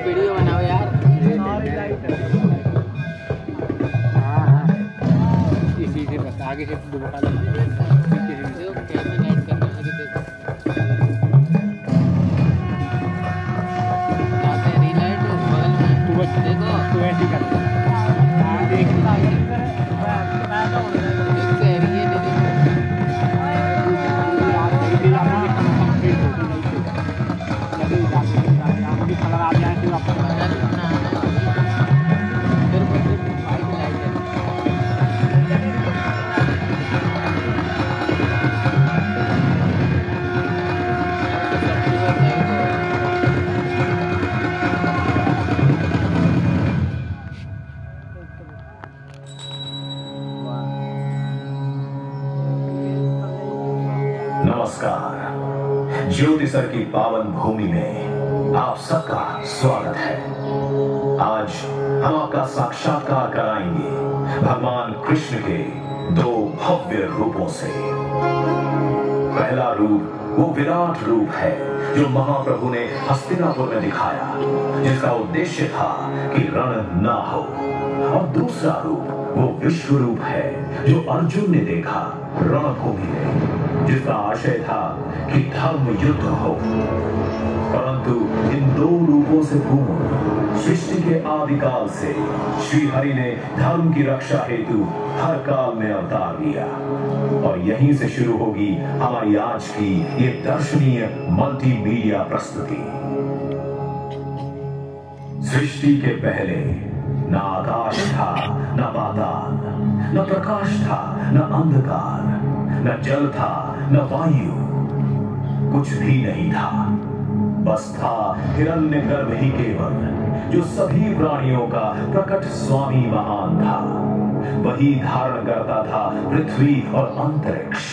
Video बनाओ यार। इसी से बस आगे से दुबका लो। देखो कैसे लाइट करना है देखो। क्या है रीलाइट बगल में तू बस देखो तू ऐसे ही कर। हाँ देख नमस्कार। ज्योतिसर की पावन भूमि में आप सबका स्वागत है। आज हम आपका साक्षात्कार कराएंगे भगवान कृष्ण के दो भव्य रूपों से। पहला रूप वो विराट रूप है जो महाप्रभु ने हस्तिनापुर में दिखाया, जिसका उद्देश्य था कि रण ना हो। और दूसरा रूप वो विश्व रूप है जो अर्जुन ने देखा रणभूमि में, जिसका आशय था कि धर्म युद्ध हो। परंतु इन दो रूपों से पूर्ण सृष्टि के आदिकाल से श्री हरि ने धर्म की रक्षा हेतु हर काल में अवतार लिया। और यहीं से शुरू होगी हमारी आज की ये दर्शनीय मल्टीमीडिया प्रस्तुति। सृष्टि के पहले न आकाश था, न पाताल, न प्रकाश था, न अंधकार, न जल था, न वायु, कुछ भी नहीं था। बस था हिरण्यगर्भ ही केवल, जो सभी प्राणियों का प्रकट स्वामी महान था। वही धारण करता था पृथ्वी और अंतरिक्ष।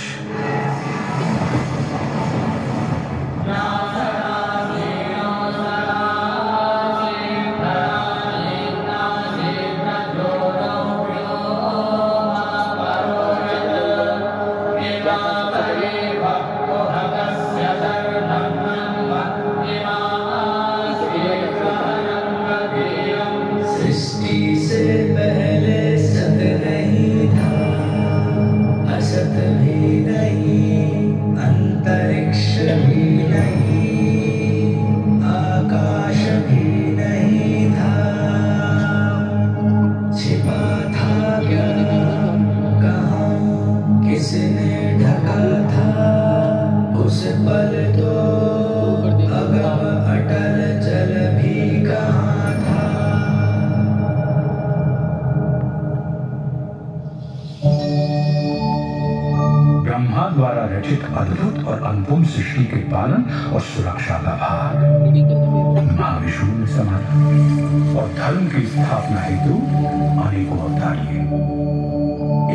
द्वारा रचित अद्भुत और अनपूर्ण सृष्टि के पालन और सुरक्षा का भार महाविष्णु ने संभाला और धर्म की स्थापना हेतु अनेकों अवतार लिए।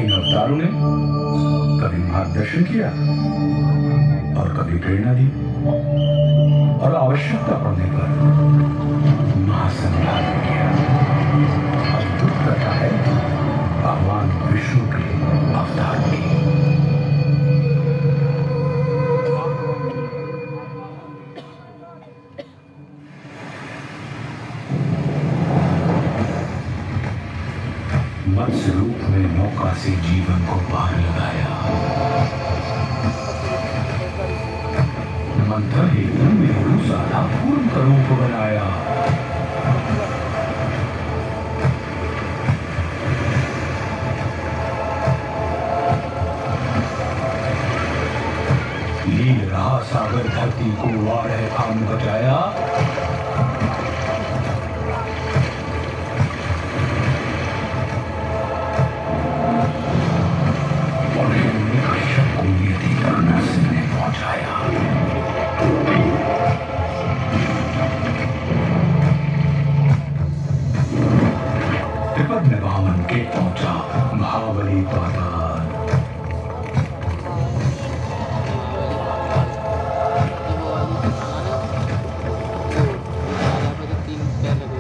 इन अवतारों ने कभी मार्गदर्शन किया और कभी प्रेरणा दी, और आवश्यकता पड़ने पर महासंहार किया। अद्भुत कथा है भगवान विष्णु के अवतार की। मत्स्य रूप में नौका से जीवन को पार लगाया। मंथर हेतु मेरू साधा पूर्ण करूप बनाया। लील रहा सागर धरती को वार है खान बचाया। त्रिपद में वामन के पहुंचा महाबली पाताल।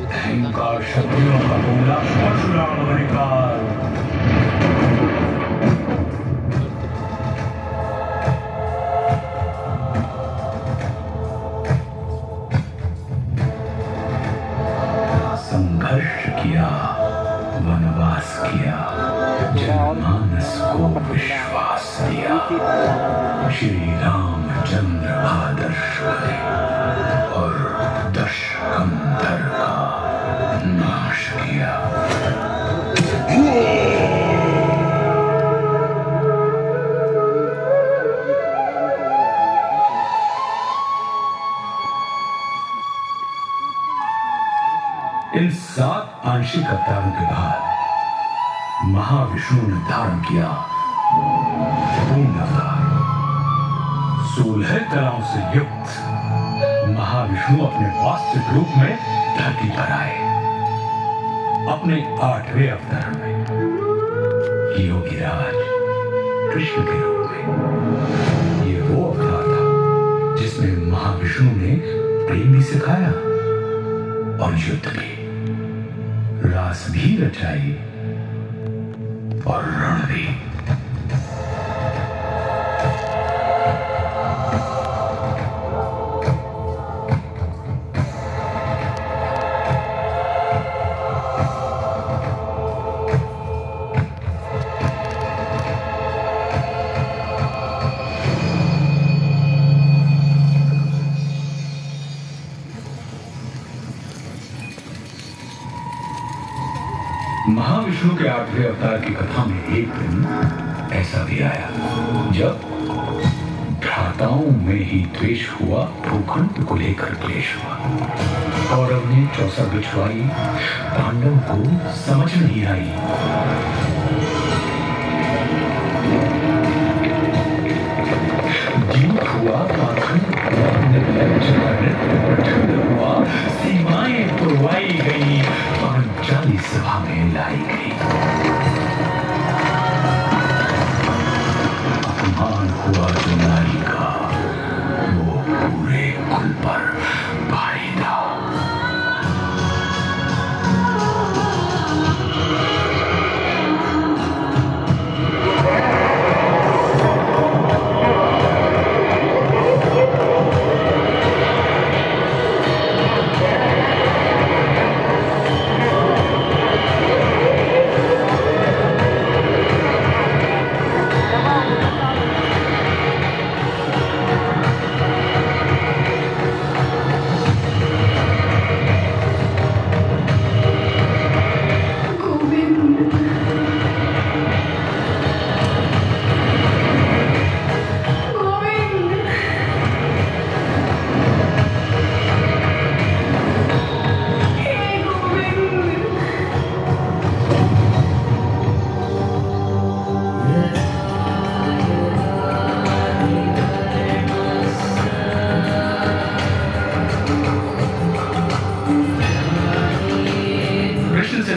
अहंकार शत्रुओं का बोला परशुराम हरिकाल। संघर्ष किया, वनवास किया, जनमानस को विश्वास दिया। श्री रामचंद्र आदर्श बने और दशकंधर का नाश किया। इन 7 आंशिक अवतारों के बाद महाविष्णु ने धारण किया पूर्ण अवतार। 16 कलाओं से युक्त महाविष्णु अपने वास्तविक रूप में धरती पर आए। अपने 8वें अवतार में योगीराज कृष्ण के रूप में। ये वो अवतार था जिसमें महाविष्णु ने प्रेम भी सिखाया और युद्ध भी, रास भी रचाई और रण भी। महाविष्णु के 8वें अवतार की कथा में एक दिन ऐसा भी आया जब भ्राताओं में ही द्वेष हुआ, भूखंड को लेकर क्लेश हुआ। कौरव ने चौसा बिछवाई, पांडव को समझ नहीं आई। जीत हुआ, पाखंड हुआ, निर्लज हुआ, सीमाएं तोड़वाई गई, पांचाली सभा में लाई गई। अपमान हुआ जो नारी का, वो पूरे कुल पर भारी था।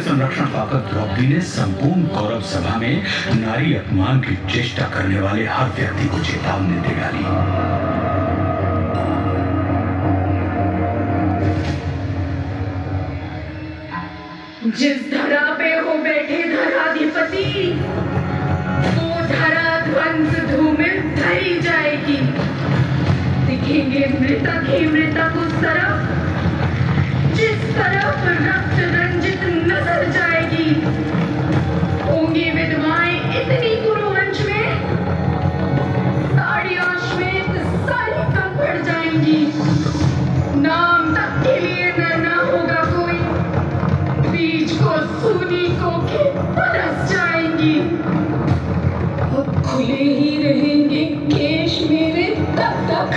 संरक्षण पाकर द्रौपदी ने संपूर्ण कौरव सभा में नारी अपमान की चेष्टा करने वाले हर व्यक्ति को चेतावनी दे डाली। जिस धरा पे हो बैठे धराधिपति, वो धरा ध्वंस धूमिल धरी जाएगी। दिखेंगे मृतक ही मृतक उस तरफ जिस तरफ रक्त रंजित नजर जाएगी। होंगी विधवाएं इतनी कुरुवंश में, साड़ियां श्वेत सारी कम पड़ जाएंगी। नाम तक के लिए न होगा कोई, बीज को सूनी को के बरस जाएंगी। अब खुले ही रहेंगे केश मेरे तब तक,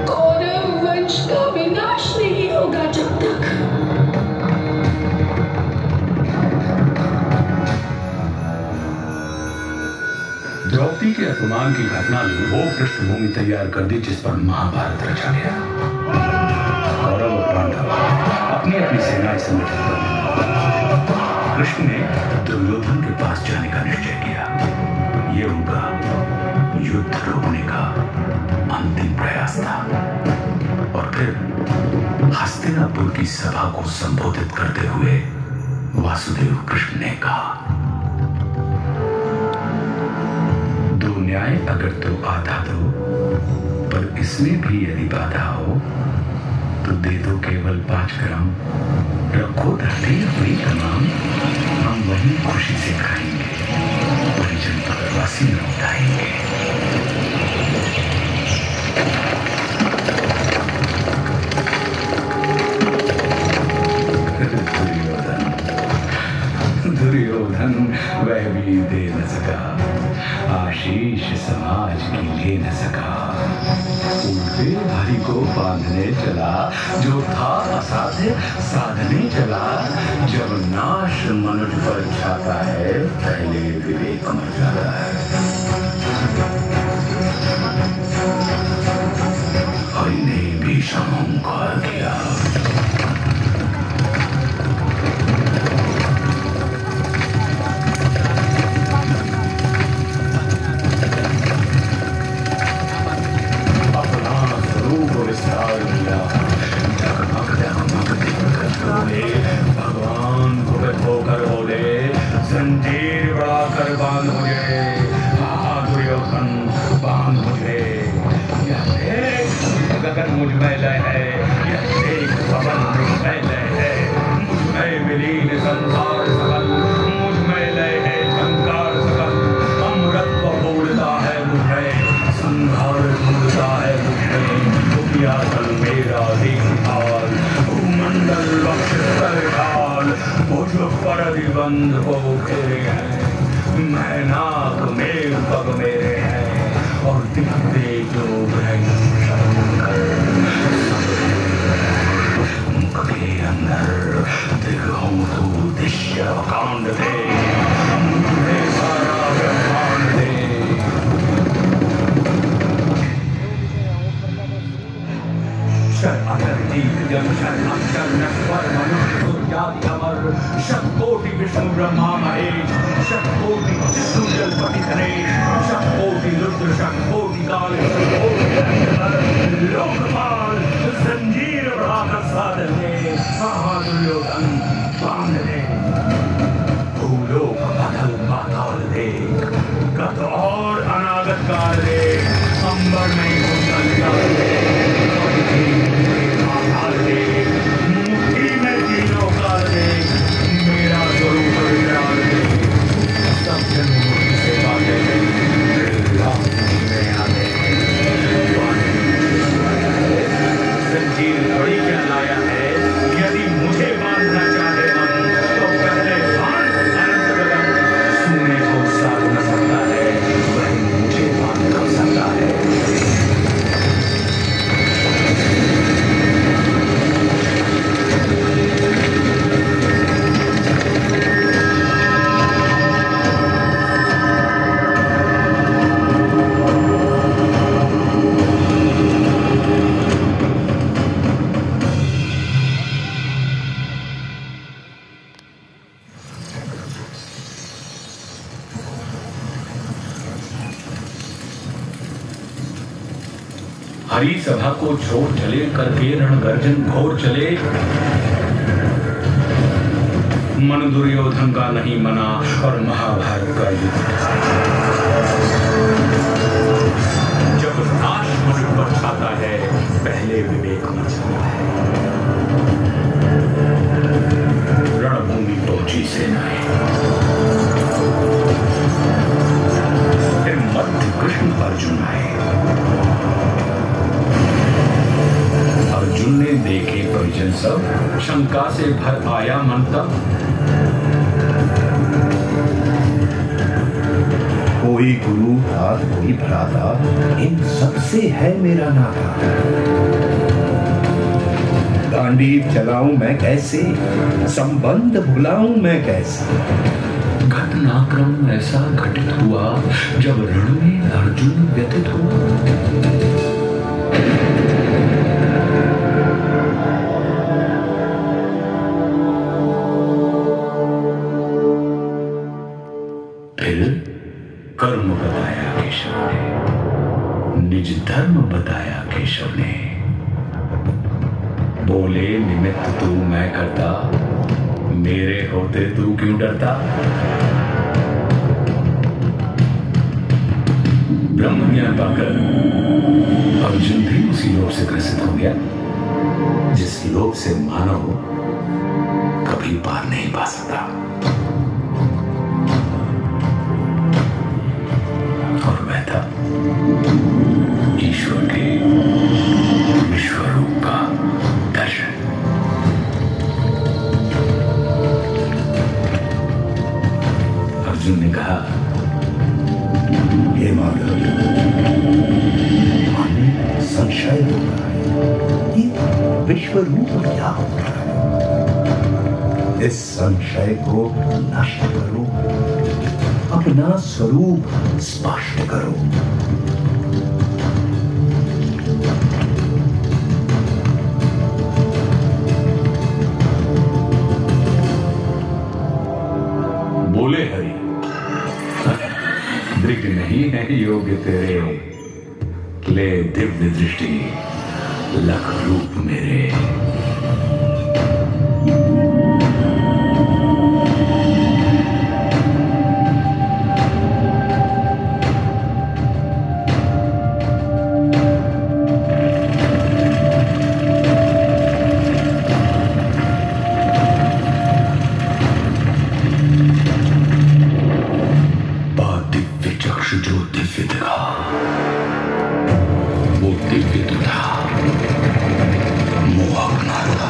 कौरव वंश का विनाश नहीं होगा जब तक। द्रौपदी के अपमान की घटना ने वो पृष्ठभूमि तैयार कर दी जिस पर महाभारत रचा गया। कौरव और पांडव अपनी अपनी सेनाएं संगठित कर दी। कृष्ण ने दुर्योधन के पास जाने का निश्चय किया। ये उनका युद्ध रोकने का अंतिम प्रयास था। और फिर हस्तिनापुर की सभा को संबोधित करते हुए वासुदेव कृष्ण ने कहा, दो न्याय अगर तो आधा दो, पर इसमें भी यदि बाधा हो तो दे दो केवल 5 ग्राम, रखो धरती अपनी तमाम, हम वहीं खुशी से खाएंगे, परिजन पकड़वासी में उठाएंगे। दुर्योधन वह भी दे न सका, आशीष समाज की ले न सका। उल्टे भाई को बांधने चला, जो था असाध्य साधने चला। जब नाश मनुष्य पर छाता है, पहले विवेक मर जाता है। हरि ने भीषण ओंकार किया, भगवान भुगत होकर बोले, जंजीर बढ़ाकर बांध मुझे, दुर्योधन बांध मुझे। यह देख गगन मुझ में लय है, यह देख पवन मुझ में लय है, मुझ में विलीन संसार सकल, मुझ में लय है संकार सकल। अमृत बोलता है मुझ में, संहार ढूंढता है मुझ में। दुखियासल मेरा देखभाल, भूमंडल बख्श सरकार, मुझ पर अधिबंध हो घेरे हैं। मैं नाक में पग मेरे हैं, और दिखते जो मुख के अंदर दिखों तू दिश्य कांड दे, मुझे सारा ब्रह्मांड दे। शतकोटि विष्णु ब्रह्मा महेश, शतकोटि विष्णु जलपति गणेश, शतकोटि रुद्र शतकोटि काल, लोकपाल जंजीर बढ़ाकर साधन दे, दुर्योधन बांध दे। भूलोक अधल पाताल दे, गत और अनागत काल दे, अंबर में कुंडल डाल दे, मुट्ठी में तीनों काल दे, मेरा स्वरूप विराट दे। सब जन मुट्ठी से बांधे में आते, जंजीर थोड़ी क्या लाया है। यदि मुझे बांधना चाहे मन, तो पहले बांध अनंत गगन। सोने को साध न सकता है, वही मुझे बांध कर सकता है। हरी सभा को छोड़ चले, करके रण गर्जन घोर चले। मन दुर्योधन का नहीं मना, और महाभारत का युद्ध। जब नाश मनुष्य पर छाता है, पहले विवेक मर जाता है। रणभूमि पहुंची सेनाएं, फिर मध्य कृष्ण अर्जुन आए। अर्जुन ने देखे परिजन सब, शंका से भर आया मन तब। कोई गुरु था, कोई भ्राता, इन सबसे है मेरा नाता। गांडीव चलाऊं मैं कैसे, संबंध भुलाऊं मैं कैसे। घटनाक्रम ऐसा घटित हुआ, जब रण में अर्जुन व्यथित हुआ। कर्म बताया केशव ने, निज धर्म बताया केशव ने। बोले निमित्त तू मैं करता, मेरे होते तू क्यों डरता। ब्रह्म ज्ञान पाकर अर्जुन भी उसी लोभ से ग्रसित हो गया। जिसकी लोभ से मानव कभी पार नहीं पा सकता। और मैं था ईश्वर के विश्व रूप का दर्शन। अर्जुन ने कहा, हे माधव, मन में संशय हो रहा है, ये विश्व रूप क्या हो रहा है? इस संशय को नष्ट करो, अपना स्वरूप स्पष्ट करो। बोले हरि, दृग नहीं है योग्य तेरे, ले दिव्य दृष्टि लख रूप मेरे। जो दिव्य दिखा वो दिव्य तो था, मोहक ना था।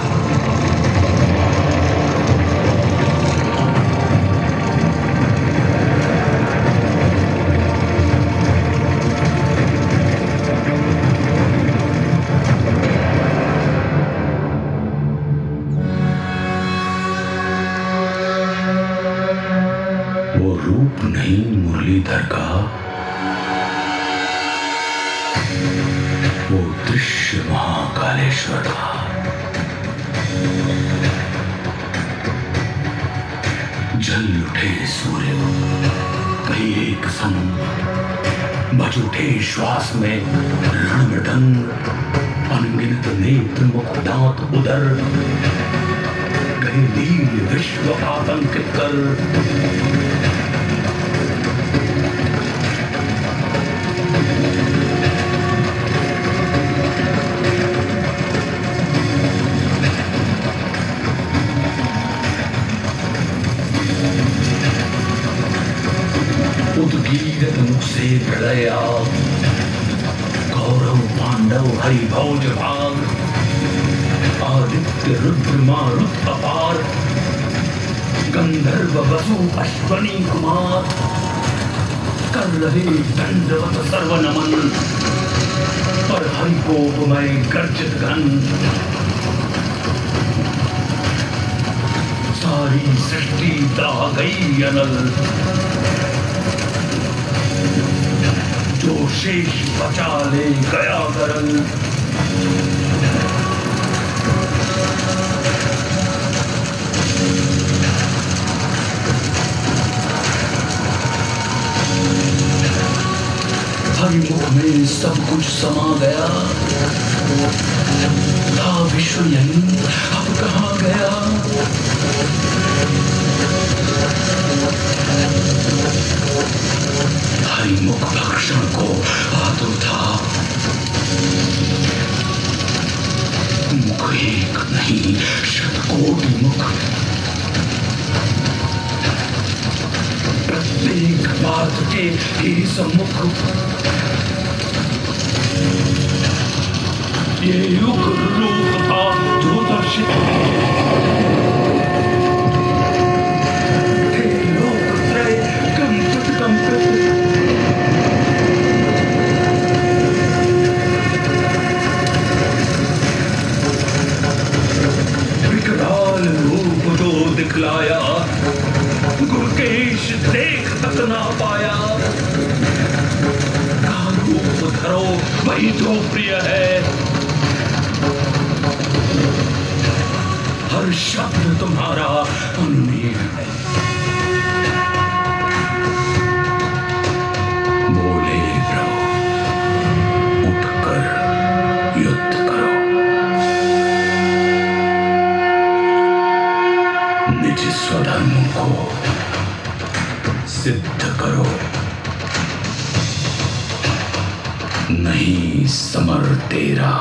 वो रूप नहीं मुरलीधर का, वो दृश्य महाकालेश्वर था। जल उठे सूर्य कहीं एक संग, बज उठे श्वास में रण मृदंग। अनगिनत नेत्र मुख दांत उदर, गए नील विश्व आतंकित कर। उद्गीरत मुख से प्रलया, कौरव पांडव हरिभौज भाग। आदित्य रुद्र मारुत अपार, गंधर्व वसु अश्वनी कुमार। कर रहे दंडवत सर्व नमन, पर हरि को मैं गर्जित घन। सारी सृष्टि दाह गई अनल, जो शेष बचा ले गया करल। हरिमुख में सब कुछ समा गया, था विश्व यहीं अब कहाँ गया। हरिमुख भक्षण को आतुर था, मुख एक नहीं शतकोटि मुख। प्रत्येक बात के ही सम्मुख, ये युग रूप था जो दर्शित। लोक त्रय कंपित कंपित, विकराल रूप जो दिखलाया, गुरकेश देख तक ना पाया। रूप धरो वही जो प्रिय है, हर शब्द तुम्हारा अनुनीय है। बोले प्रभु, उठकर युद्ध करो, निज स्वधर्म को सिद्ध करो। नहीं समर तेरा,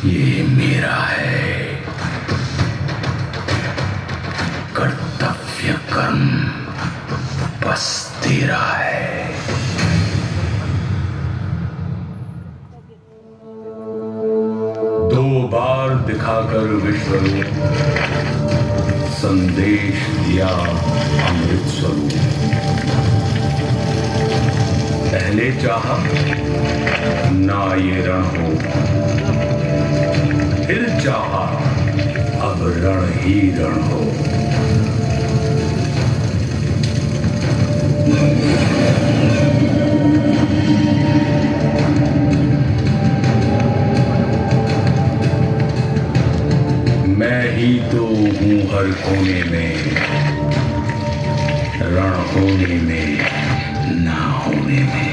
ये मेरा है। बार दिखाकर विश्वरूप संदेश दिया अमृत स्वरूप। पहले चाहा ना ये रण हो, फिर चाहा अब रण ही रण हो। मैं ही तो हूं हर कोने में, रण होने में ना होने में।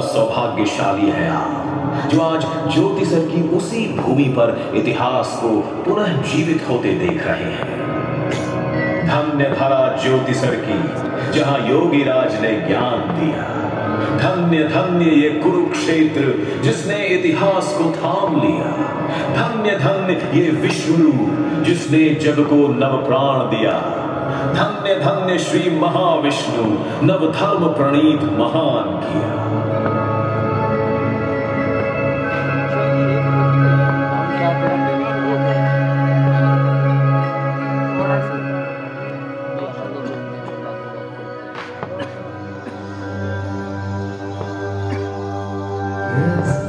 सौभाग्यशाली है आप जो आज ज्योतिसर की उसी भूमि पर इतिहास को पुनः जीवित होते देख रहे हैं। धन्य धरा ज्योतिसर की जहां योगी राज ने ज्ञान दिया। धन्य धन्य ये कुरुक्षेत्र जिसने इतिहास को थाम लिया। धन्य धन्य ये विश्वरूप जिसने जग को नव प्राण दिया। धन्य धन्य श्री महाविष्णु नव धर्म प्रणीत महान किया। Yes.